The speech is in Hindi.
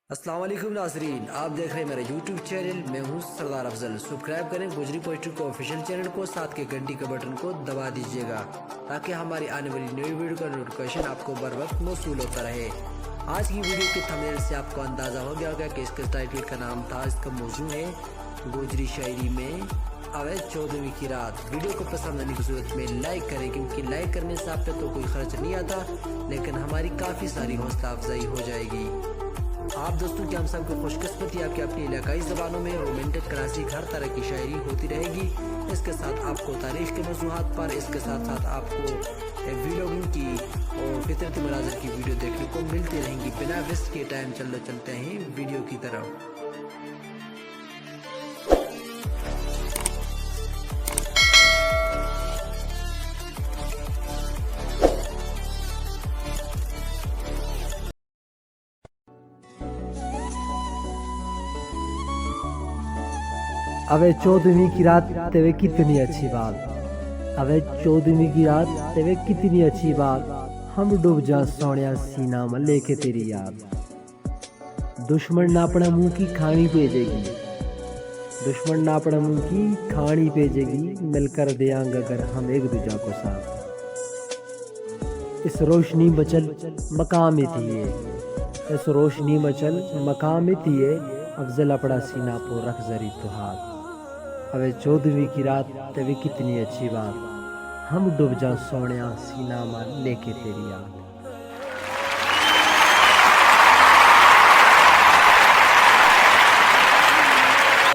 अस्सलाम वालेकुम नाज़रीन, आप देख रहे हैं मेरा यूट्यूब चैनल। मैं हूं सरदार अफजल। सब्सक्राइब करें गुजरी पोस्टर को ऑफिशियल चैनल को, साथ के घंटी के बटन को दबा दीजिएगा ताकि हमारी आने वाली नई वीडियो का नोटिफिकेशन आपको बर वक्त मौसूल होता रहे। आज की वीडियो के थंबनेल से आपको अंदाज़ा हो गया होगा कि इसके टाइटल का नाम था, इसका मौजू है गोजरी शायरी में अवैध 14वीं की रात। वीडियो को पसंद आने की सूरत में लाइक करें, क्योंकि लाइक करने से आप पे तो कोई खर्च नहीं आता, लेकिन हमारी काफ़ी सारी हौसला अफजाई हो जाएगी। आप दोस्तों की हम सबको खुशकिस्मती आपके अपनी इलाकाई ज़बानों में रोमांटिक क्लासिक हर तरह की शायरी होती रहेगी। इसके साथ आपको तारीख के मौज़ूआत पर, इसके साथ साथ आपको व्लॉगिंग की और फितरती मनाज़र की वीडियो देखने को मिलती रहेंगी। बिना वेस्ट के टाइम चलते हैं वीडियो की तरफ। अबे 14वीं की रात तेरे कितनी अच्छी बात, अबे 14वीं की रात तेरे कितनी अच्छी बात, हम डूब जा सोनिया सीना में लेके तेरी याद। दुश्मन ना अपना मुंह की खानी भेजेगी, दुश्मन ना अपना मुंह की खानी भेजेगी, मिलकर देंगे अगर हम एक दूजा को साथ। इस रोशनी मचल मकाम थी ये, इस रोशनी मचल मकाम थी ये, अफजल अपना सीना पर रख जरी तो हाथ। अबे 14वीं की रात तेरी कितनी अच्छी बात, हम डूब जा सोनिया सीना में लेके तेरी याद।